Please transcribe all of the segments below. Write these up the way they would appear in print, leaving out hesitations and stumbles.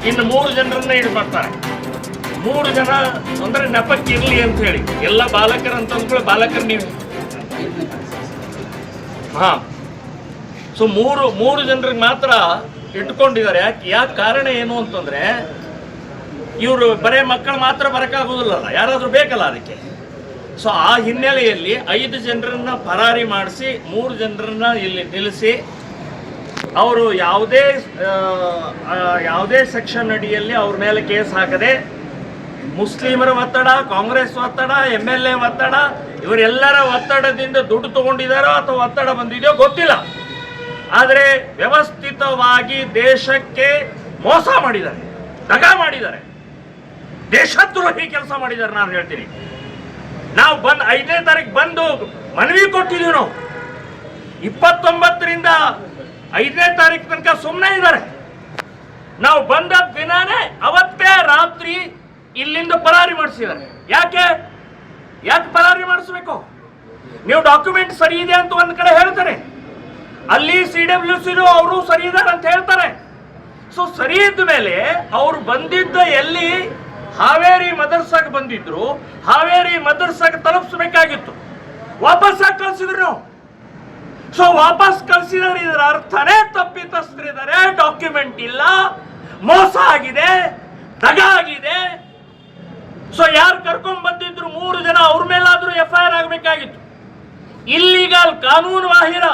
ಇನ್ನು 3 ಜನರನ್ನ ಇದು ಮಾಡ್ತಾರೆ. 3 ಜನ ಅಂದ್ರೆ ನೆಪಕ್ಕೆ ಇರ್ಲಿ ಅಂತ ಹೇಳಿ ಎಲ್ಲ ಬಾಲಕರ ಅಂತ ಅಂದ್ಕೊಳ್ಳಿ, ಬಾಲಕರು ನೀವು ಹಾ. ಸೊ 3 ಜನರಿಗೆ ಮಾತ್ರ ಇಟ್ಕೊಂಡಿದ್ದಾರೆ. ಯಾಕೆ ಕಾರಣ ಏನು ಅಂತಂದ್ರೆ ಇವರು ಬರೇ ಮಕ್ಕಳು ಮಾತ್ರ ಬರಕ್ಕಾಗೋದಿಲ್ಲಲ್ಲ, ಯಾರಾದ್ರೂ ಬೇಕಲ್ಲ ಅದಕ್ಕೆ. ಸೊ ಆ ಹಿನ್ನೆಲೆಯಲ್ಲಿ 5 ಜನರನ್ನ ಪರಾರಿ ಮಾಡಿಸಿ 3 ಜನರನ್ನ ಇಲ್ಲಿ ನಿಲ್ಲಿಸಿ ಅವರು ಯಾವುದೇ ಸೆಕ್ಷನ್ ಅಡಿಯಲ್ಲಿ ಅವ್ರ ಮೇಲೆ ಕೇಸ್ ಹಾಕದೆ ಮುಸ್ಲಿಮರ ಒತ್ತಡ, ಕಾಂಗ್ರೆಸ್ ಒತ್ತಡ, MLA ಒತ್ತಡ, ಇವರೆಲ್ಲರ ಒತ್ತಡದಿಂದ ದುಡ್ಡು ತಗೊಂಡಿದ್ದಾರೋ ಅಥವಾ ಒತ್ತಡ ಬಂದಿದೆಯೋ ಗೊತ್ತಿಲ್ಲ. ಆದರೆ ವ್ಯವಸ್ಥಿತವಾಗಿ ದೇಶಕ್ಕೆ ಮೋಸ ಮಾಡಿದ್ದಾರೆ, ದಗ ಮಾಡಿದ್ದಾರೆ, ದೇಶದ್ರೋಹಿ ಕೆಲಸ ಮಾಡಿದ್ದಾರೆ. ನಾನು ಹೇಳ್ತೀನಿ, ನಾವು 5ನೇ ತಾರೀಕು ಬಂದು ಮನವಿ ಕೊಟ್ಟಿದ್ದೀವಿ. ನಾವು 29ರಿಂದ 5ನೇ ತಾರೀಕು ತನಕ ಸುಮ್ಮನೆ ಇದ್ದಾರೆ. ನಾವು ಬಂದ ದಿನಾನೇ ಅವತ್ತೇ ರಾತ್ರಿ ಇಲ್ಲಿಂದ ಪರಾರಿ ಮಾಡಿಸಿದ್ದಾರೆ. ಯಾಕೆ ಪರಾರಿ ಮಾಡಿಸ್ಬೇಕು? ನೀವು ಡಾಕ್ಯುಮೆಂಟ್ ಸರಿ ಇದೆ ಅಂತ ಒಂದ್ ಕಡೆ ಹೇಳ್ತಾರೆ, ಅಲ್ಲಿ CWC ಅವರು ಸರಿ ಇದ್ದಾರೆ ಅಂತ ಹೇಳ್ತಾರೆ. ಸೊ ಸರಿ ಇದ್ದ ಮೇಲೆ ಅವ್ರು ಬಂದಿದ್ದ ಎಲ್ಲಿ ಹಾವೇರಿ ಮದರ್ಸಾಗೆ ಬಂದಿದ್ರು, ಹಾವೇರಿ ಮದರ್ಸಾಗೆ ತಲುಪಿಸಬೇಕಾಗಿತ್ತು. ವಾಪಸ್ ಕಳಿಸಿದ್ರು ನಾವು. ಸೊ ವಾಪಸ್ ಕಳಿಸಿದ್ರೆ ಇದರ ಅರ್ಥನೇ ತಪ್ಪಿತಸ್ಥರಿದ್ದಾರೆ, ಡಾಕ್ಯುಮೆಂಟ್ ಇಲ್ಲ, ಮೋಸ ಆಗಿದೆ, ದಗ ಆಗಿದೆ. ಸೊ ಯಾರು ಕರ್ಕೊಂಡ್ ಬಂದಿದ್ರು 3 ಜನ, ಅವ್ರ ಮೇಲಾದ್ರೂ FIR ಆಗಬೇಕಾಗಿತ್ತು. ಇಲ್ಲಿಗಲ್, ಕಾನೂನು ಬಾಹಿರ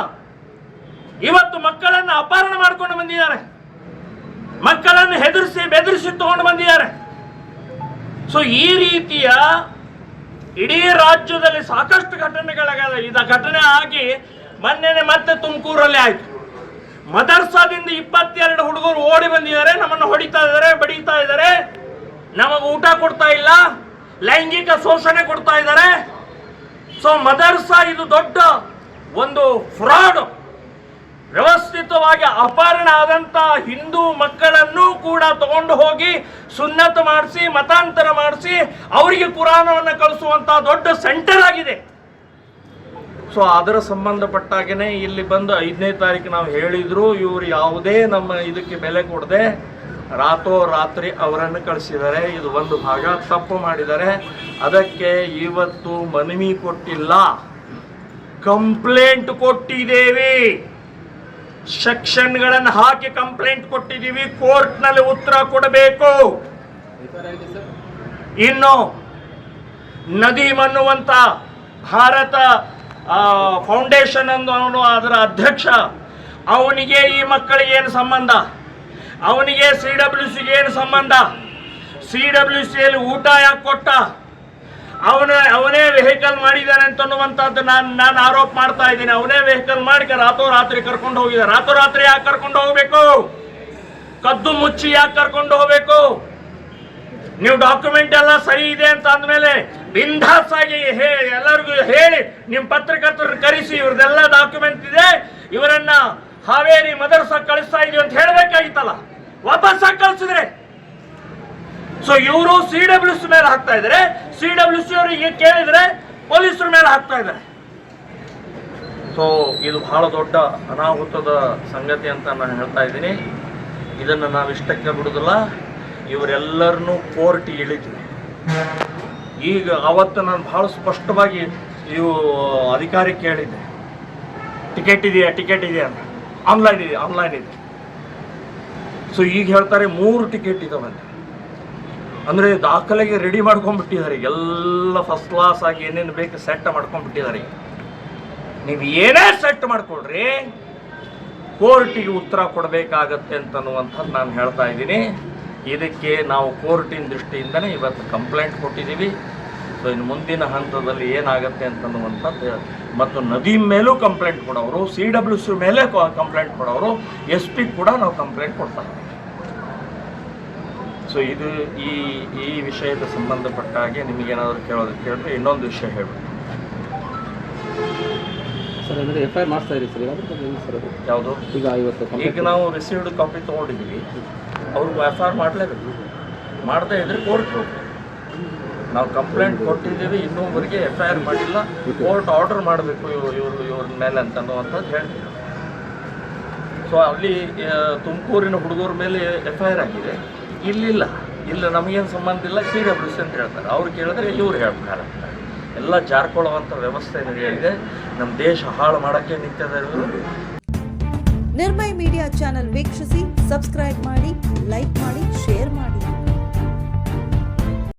ಇವತ್ತು ಮಕ್ಕಳನ್ನು ಅಪಹರಣ ಮಾಡ್ಕೊಂಡು ಬಂದಿದ್ದಾರೆ, ಮಕ್ಕಳನ್ನು ಹೆದರಿಸಿ ಬೆದರಿಸಿ ತಗೊಂಡು ಬಂದಿದ್ದಾರೆ. ಸೊ ಈ ರೀತಿಯ ಇಡೀ ರಾಜ್ಯದಲ್ಲಿ ಸಾಕಷ್ಟು ಘಟನೆಗಳಾಗಲ್ಲ. ಘಟನೆ ಆಗಿ ಮೊನ್ನೆ ಮತ್ತೆ ತುಮಕೂರಲ್ಲಿ ಆಯ್ತು. ಮದರ್ಸಾದಿಂದ 22 ಹುಡುಗರು ಓಡಿ ಬಂದಿದ್ದಾರೆ, ನಮ್ಮನ್ನು ಹೊಡಿತಾ ಇದ್ದಾರೆ, ಬಡಿತಾ ಇದ್ದಾರೆ, ನಮಗೆ ಊಟ ಕೊಡ್ತಾ ಇಲ್ಲ, ಲೈಂಗಿಕ ಶೋಷಣೆ ಕೊಡ್ತಾ ಇದ್ದಾರೆ. ಸೊ ಮದರ್ಸಾ ಇದು ದೊಡ್ಡ ಒಂದು ಫ್ರಾಡ್. ವ್ಯವಸ್ಥಿತವಾಗಿ ಅಪಹರಣ ಆದಂತ ಹಿಂದೂ ಮಕ್ಕಳನ್ನು ಕೂಡ ತಗೊಂಡು ಹೋಗಿ ಸುನ್ನತ ಮಾಡಿಸಿ, ಮತಾಂತರ ಮಾಡಿಸಿ, ಅವರಿಗೆ ಕುರಾನವನ್ನು ಕಳಿಸುವಂತ ದೊಡ್ಡ ಸೆಂಟರ್ ಆಗಿದೆ. ಸೊ ಅದರ ಸಂಬಂಧಪಟ್ಟಾಗೇನೆ ಇಲ್ಲಿ ಬಂದು 5ನೇ ತಾರೀಕು ನಾವು ಹೇಳಿದ್ರು, ಇವರು ಯಾವುದೇ ನಮ್ಮ ಇದಕ್ಕೆ ಬೆಲೆ ಕೊಡದೆ ರಾತ್ರಿ ಅವರನ್ನು ಕಳಿಸಿದ್ದಾರೆ. ಇದು ಒಂದು ಭಾಗ ತಪ್ಪು ಮಾಡಿದ್ದಾರೆ. ಅದಕ್ಕೆ ಇವತ್ತು ಮನವಿ ಕೊಟ್ಟಿಲ್ಲ, ಕಂಪ್ಲೇಂಟ್ ಕೊಟ್ಟಿದ್ದೇವೆ, ಸೆಕ್ಷನ್ಗಳನ್ನು ಹಾಕಿ ಕಂಪ್ಲೇಂಟ್ ಕೊಟ್ಟಿದ್ದೀವಿ. ಕೋರ್ಟ್ನಲ್ಲಿ ಉತ್ತರ ಕೊಡಬೇಕು. ಇನ್ನು ನದೀಮ್ ಅನ್ನುವಂತ ಭಾರತ ಫೌಂಡೇಶನ್ ಅನ್ನೋ ಅದರ ಅಧ್ಯಕ್ಷ, ಅವನಿಗೆ ಈ ಮಕ್ಕಳಿಗೆ ಏನು ಸಂಬಂಧ? ಅವನಿಗೆ CWCಗೆ ಏನು ಸಂಬಂಧ? CWCಯಲ್ಲಿ ಊಟ ಯಾಕೆ ಕೊಟ್ಟ? ಅವನೇ ವೆಹಿಕಲ್ ಮಾಡಿದ್ದಾನೆ ಅಂತನ್ನುವಂಥದ್ದು ನಾನು ಆರೋಪ ಮಾಡ್ತಾ ಇದ್ದೀನಿ. ಅವನೇ ವೆಹಿಕಲ್ ಮಾಡಿ ರಾತ್ರಿ ಕರ್ಕೊಂಡು ಹೋಗಿದ್ದಾರೆ. ರಾತ್ರಿ ಯಾಕೆ ಕರ್ಕೊಂಡು ಹೋಗ್ಬೇಕು? ಕದ್ದು ಮುಚ್ಚಿ ಯಾಕೆ ಕರ್ಕೊಂಡು ಹೋಗ್ಬೇಕು? ನೀವು ಡಾಕ್ಯುಮೆಂಟ್ ಎಲ್ಲ ಸರಿ ಇದೆ ಅಂತ ಅಂದ್ಮೇಲೆ ಬಿಂದಾಸ್ ಆಗಿ ಎಲ್ಲರಿಗೂ ಹೇಳಿ, ನಿಮ್ಮ ಪತ್ರಕರ್ತರನ್ನು ಕರೆಸಿ, ಇವ್ರದೆಲ್ಲ ಡಾಕ್ಯುಮೆಂಟ್ ಇದೆ, ಇವರನ್ನ ಹಾವೇರಿ ಮದರ್ಸಾ ಕಳಿಸ್ತಾ ಇದೀವಿ ಅಂತ ಹೇಳಬೇಕಾಗಿತ್ತಲ್ಲ. ವಾಪಸ್ ಕಳಿಸಿದ್ರೆ ಸೊ ಇವರು CWC ಮೇಲೆ ಹಾಕ್ತಾ ಇದ್ದಾರೆ, CWC ಅವರಿಗೆ ಕೇಳಿದ್ರೆ ಪೊಲೀಸರ ಮೇಲೆ ಹಾಕ್ತಾ ಇದ್ದಾರೆ. ಸೊ ಇದು ಬಹಳ ದೊಡ್ಡ ಅನಾಹುತದ ಸಂಗತಿ ಅಂತ ನಾನು ಹೇಳ್ತಾ ಇದ್ದೀನಿ. ಇದನ್ನು ನಾವು ಇಷ್ಟಕ್ಕೆ ಬಿಡುದಿಲ್ಲ. ಇವರೆಲ್ಲರನ್ನೂ ಕೋರ್ಟ್ ಇಳಿದ್ವಿ. ಈಗ ಅವತ್ತು ನಾನು ಬಹಳ ಸ್ಪಷ್ಟವಾಗಿ ಇವು ಅಧಿಕಾರಿ ಕೇಳಿದ್ದೆ, ಟಿಕೆಟ್ ಇದೆಯಾ ಅಂತ. ಆನ್ಲೈನ್ ಇದೆ. ಸೊ ಈಗ ಹೇಳ್ತಾರೆ 3 ಟಿಕೆಟ್ ಇದಾವಂತೆ. ಅಂದರೆ ದಾಖಲೆಗೆ ರೆಡಿ ಮಾಡ್ಕೊಂಡ್ಬಿಟ್ಟಿದ್ದಾರೆ, ಎಲ್ಲ ಫಸ್ಟ್ ಕ್ಲಾಸ್ ಆಗಿ ಏನೇನು ಬೇಕು ಸೆಟ್ ಮಾಡ್ಕೊಂಡ್ಬಿಟ್ಟಿದ್ದಾರೆ. ನೀವು ಏನೇ ಸೆಟ್ ಮಾಡ್ಕೊಳ್ರಿ, ಕೋರ್ಟಿಗೆ ಉತ್ತರ ಕೊಡಬೇಕಾಗತ್ತೆ ಅಂತನ್ನುವಂಥದ್ದು ನಾನು ಹೇಳ್ತಾ ಇದ್ದೀನಿ. ಇದಕ್ಕೆ ನಾವು ಕೋರ್ಟಿನ ದೃಷ್ಟಿಯಿಂದನೇ ಇವತ್ತು ಕಂಪ್ಲೇಂಟ್ ಕೊಟ್ಟಿದ್ದೀವಿ. ಸೊ ಇನ್ನು ಮುಂದಿನ ಹಂತದಲ್ಲಿ ಏನಾಗುತ್ತೆ ಅಂತನ್ನುವಂಥದ್ದು, ಮತ್ತು ನದೀಮ್ ಮೇಲೂ ಕಂಪ್ಲೇಂಟ್ ಕೊಡೋರು, CWC ಮೇಲೆ ಕಂಪ್ಲೇಂಟ್ ಕೊಡೋರು, SP ಕೂಡ ನಾವು ಕಂಪ್ಲೇಂಟ್ ಕೊಡ್ತಾರೆ. ಸೊ ಇದು ಈ ವಿಷಯದ ಸಂಬಂಧಪಟ್ಟ ಹಾಗೆ ನಿಮಗೇನಾದರೂ ಕೇಳಿದ್ರೆ ಇನ್ನೊಂದು ವಿಷಯ ಹೇಳ್ಬೇಕು ಸರ್. ಅಂದರೆ FIR ಮಾಡಿಸ್ತಾ ಇರಿ ಸರ್. ಯಾವುದು? ಈಗ ನಾವು ರಿಸೀವ್ಡ್ ಕಾಪಿ ತೊಗೊಂಡಿದ್ದೀವಿ, ಅವ್ರಿಗೆ FIR ಮಾಡಲೇಬೇಕು. ಮಾಡದೇ ಇದ್ರೆ ಕೋರ್ಟ್ ಹೋಗ್ಬೇಕು. ನಾವು ಕಂಪ್ಲೇಂಟ್ ಕೊಟ್ಟಿದ್ದೀವಿ, ಇನ್ನೂವರೆಗೆ FIR ಮಾಡಿಲ್ಲ, ಕೋರ್ಟ್ ಆರ್ಡರ್ ಮಾಡಬೇಕು ಇವ್ರ ಮೇಲೆ ಅಂತನ್ನುವಂಥದ್ದು ಹೇಳ್ತೀವಿ. ಸೊ ಅಲ್ಲಿ ತುಮಕೂರಿನ ಹುಡುಗರ ಮೇಲೆ FIR ಆಗಿದೆ, ಇಲ್ಲ ನಮಗೇನು ಸಂಬಂಧ ಇಲ್ಲ, CWC ಅಂತ ಹೇಳ್ತಾರೆ. ಅವ್ರು ಕೇಳಿದ್ರೆ ಇವ್ರು ಹೇಳ್ತಾರೆ. ಎಲ್ಲ ಜಾರ್ಕೊಳ್ಳುವಂಥ ವ್ಯವಸ್ಥೆ ನಡೆಯಲಿದೆ. ನಮ್ಮ ದೇಶ ಹಾಳು ಮಾಡೋಕ್ಕೆ ನಿಂತಿದ್ದಾರೆ ಇವರು. ನಿರ್ಮಯ್ ಮೀಡಿಯಾ ಚಾನೆಲ್ ವೀಕ್ಷಿಸಿ, ಸಬ್ಸ್ಕ್ರೈಬ್ ಮಾಡಿ, ಲೈಕ್ ಮಾಡಿ, ಶೇರ್ ಮಾಡಿ.